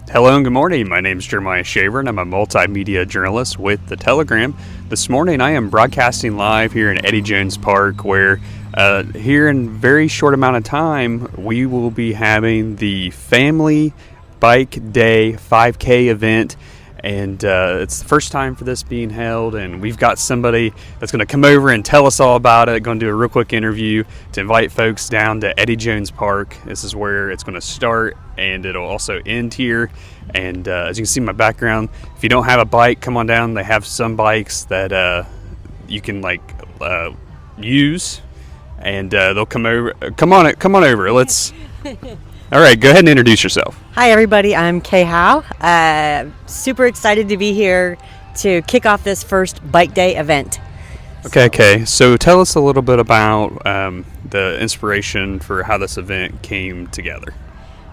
Hello and good morning. My name is Jeremiah Shaver and I'm a multimedia journalist with The Telegram. This morning I am broadcasting live here in Eddie Jones Park where here in a very short amount of time we will be having the Family Bike Day 5K event. And it's the first time for this being held, and we've got somebody that's going to come over and tell us all about it. Going to do a real quick interview to invite folks down to Eddie Jones Park. This is where it's going to start, and it'll also end here. And as you can see in my background, if you don't have a bike, come on down. They have some bikes that you can use, and they'll come over. Come on over. Let's. All right, go ahead and introduce yourself. Hi, everybody. I'm Kay Howe. Super excited to be here to kick off this first Bike Day event. Okay, Kay. So tell us a little bit about the inspiration for how this event came together.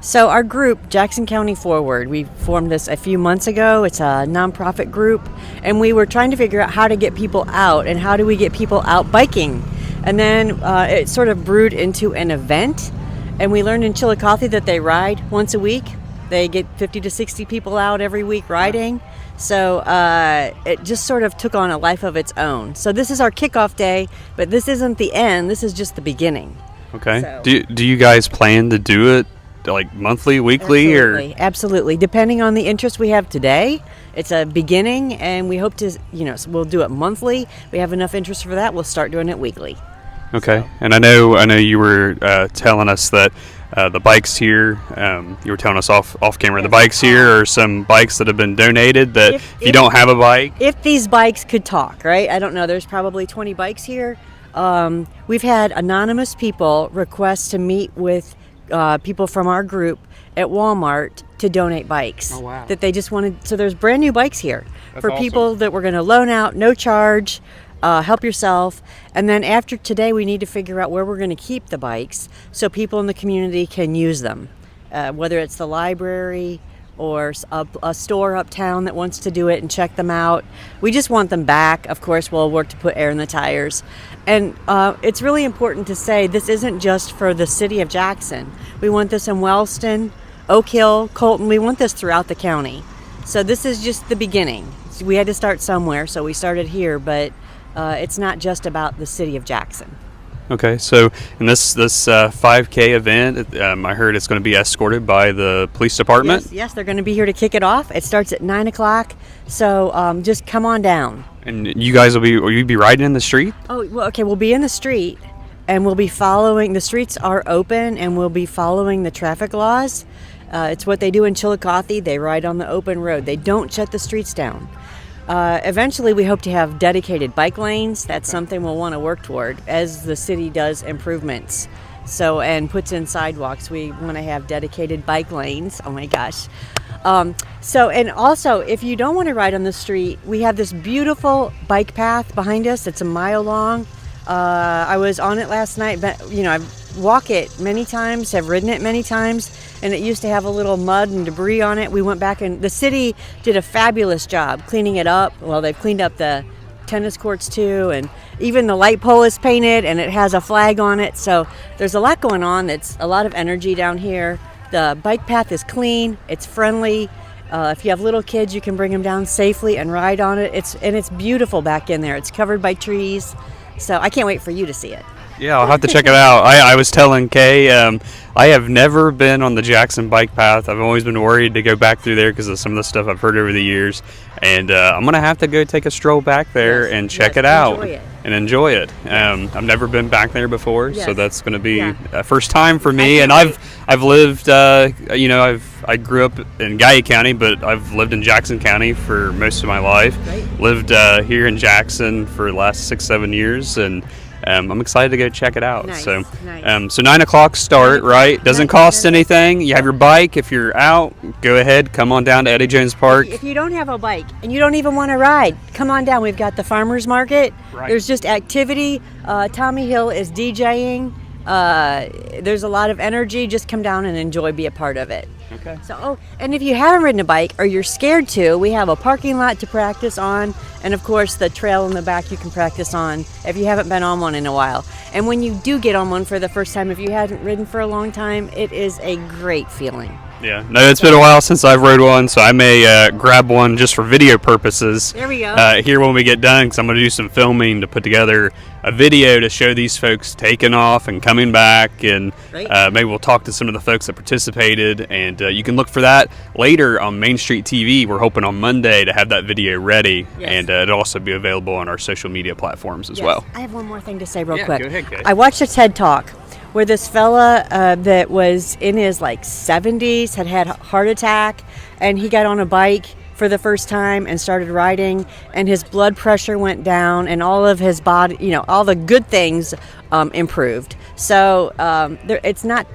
So our group, Jackson County Forward, we formed this a few months ago. It's a nonprofit group, and we were trying to figure out how to get people out and how do we get people out biking. And then it sort of brewed into an event. And we learned in Chillicothe that they ride once a week. They get 50 to 60 people out every week riding. So it just sort of took on a life of its own. So this is our kickoff day, but this isn't the end. This is just the beginning. Okay. So. Do you guys plan to do it like monthly, weekly? Absolutely. Depending on the interest we have today, it's a beginning, and we hope to, we'll do it monthly. We have enough interest for that. We'll start doing it weekly. Okay, so. And I know you were telling us that the bikes here, you were telling us off camera, the bikes here are some bikes that have been donated that if you don't have a bike. If these bikes could talk, right? I don't know, there's probably 20 bikes here. We've had anonymous people request to meet with people from our group at Walmart to donate bikes. Oh, wow. That they just wanted, so there's brand new bikes here. That's for awesome. People that we're going to loan out, no charge. Help yourself. And then after today, we need to figure out where we're going to keep the bikes so people in the community can use them, whether it's the library or a store uptown that wants to do it and check them out. We just want them back. Of course, we'll work to put air in the tires. And it's really important to say this isn't just for the city of Jackson. We want this in Wellston, Oak Hill, Colton. We want this throughout the county. So this is just the beginning. We had to start somewhere, so we started here, but it's not just about the city of Jackson. Okay, so in this 5K event, I heard it's going to be escorted by the police department. Yes, they're going to be here to kick it off. It starts at 9 o'clock, so just come on down. And you guys will you be riding in the street? Oh, well, okay, we'll be in the street, and we'll be following, the streets are open, and we'll be following the traffic laws. It's what they do in Chillicothe. They ride on the open road. They don't shut the streets down. Eventually, we hope to have dedicated bike lanes. That's something we'll want to work toward as the city does improvements. So, and puts in sidewalks. We want to have dedicated bike lanes. Oh my gosh. And also, if you don't want to ride on the street, we have this beautiful bike path behind us. It's a mile long. I was on it last night, but I've walked it many times, have ridden it many times, and it used to have a little mud and debris on it. We went back, and the city did a fabulous job cleaning it up. Well, they've cleaned up the tennis courts too, and even the light pole is painted, and it has a flag on it. So there's a lot going on. It's a lot of energy down here. The bike path is clean. It's friendly. If you have little kids, you can bring them down safely and ride on it. It's beautiful back in there. It's covered by trees. So I can't wait for you to see it. Yeah, I'll have to check it out. I was telling Kay, I have never been on the Jackson bike path. I've always been worried to go back through there because of some of the stuff I've heard over the years. And I'm going to have to go take a stroll back there and check it out and enjoy it. I've never been back there before, so that's going to be a first time for me. And I've lived, I grew up in Guy County, but I've lived in Jackson County for most of my life. Right. Lived here in Jackson for the last 6-7 years, and I'm excited to go check it out. Nice, So, nice. So 9 o'clock start, right? Doesn't cost anything. You have your bike. If you're out, go ahead, come on down to Eddie Jones Park. If you don't have a bike and you don't even want to ride, come on down. We've got the farmers market. Right. There's just activity. Tommy Hill is DJing. There's a lot of energy. Just come down and enjoy, be a part of it. Okay. So, and if you haven't ridden a bike or you're scared to, we have a parking lot to practice on, and of course the trail in the back you can practice on if you haven't been on one in a while. And when you do get on one for the first time, if you hadn't ridden for a long time, it is a great feeling. Yeah, no, it's been a while since I've rode one, so I may grab one just for video purposes. There we go. Here when we get done, because I'm going to do some filming to put together a video to show these folks taking off and coming back, and Great. maybe we'll talk to some of the folks that participated, and you can look for that later on Main Street TV. We're hoping on Monday to have that video ready, Yes. and it'll also be available on our social media platforms as Yes. well. I have one more thing to say real Yeah, quick. go ahead, Kay. I watched a TED Talk where this fella that was in his 70s had a heart attack, and he got on a bike for the first time and started riding, and his blood pressure went down, and all of his body, all the good things improved. So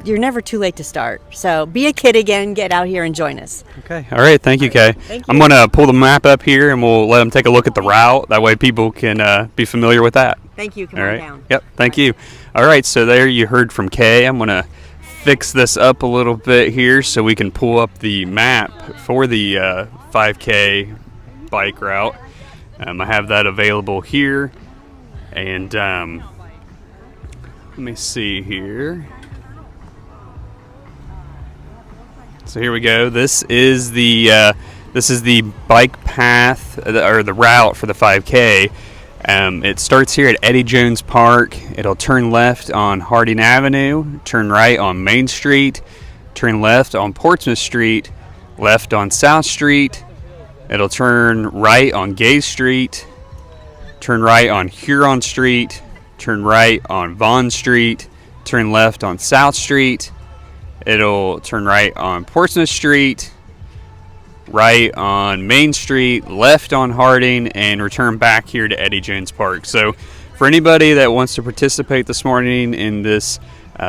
you're never too late to start. So be a kid again, get out here and join us. Okay. All right. Thank you, Kay. Thank I'm you. going to pull the map up here, and we'll let them take a look at the route. That way people can be familiar with that. Thank you. Come All on right. down. Yep. Thank you. All right. So there you heard from Kay. I'm going to fix this up a little bit here so we can pull up the map for the 5K bike route. I have that available here. And let me see here. So here we go. This is the bike path or the route for the 5K. It starts here at Eddie Jones Park. It'll turn left on Harding Avenue, turn right on Main Street, turn left on Portsmouth Street, left on South Street. It'll turn right on Gay Street, turn right on Huron Street, turn right on Vaughn Street, turn left on South Street. It'll turn right on Portsmouth Street, right on Main Street, left on Harding, and return back here to Eddie Jones Park. So for anybody that wants to participate this morning in this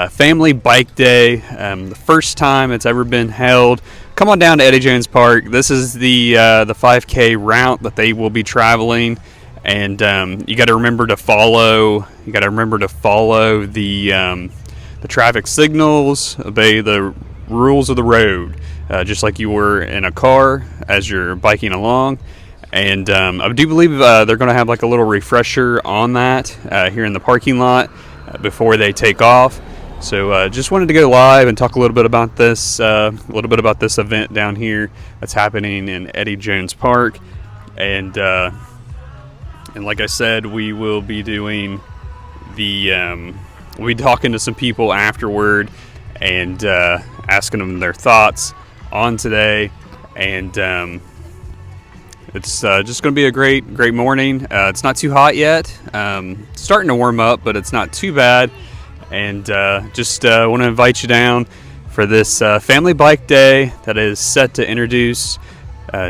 family bike day, the first time it's ever been held, come on down to Eddie Jones Park. This is the 5K route that they will be traveling, and you got to remember to follow. You got to remember to follow the traffic signals, obey the rules of the road, just like you were in a car as you're biking along. And I do believe they're going to have like a little refresher on that here in the parking lot before they take off. So just wanted to go live and talk a little bit about this event down here that's happening in Eddie Jones Park. And like I said, we will be doing we'll be talking to some people afterward and asking them their thoughts on today. And it's just going to be a great morning. It's not too hot yet. It's starting to warm up, but it's not too bad. And just want to invite you down for this family bike day that is set to introduce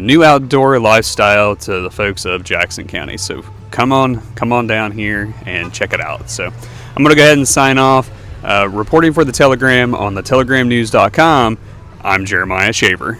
new outdoor lifestyle to the folks of Jackson County. So come on down here and check it out. So I'm going to go ahead and sign off. Reporting for the Telegram on thetelegram.news.com, I'm Jeremiah Shaver.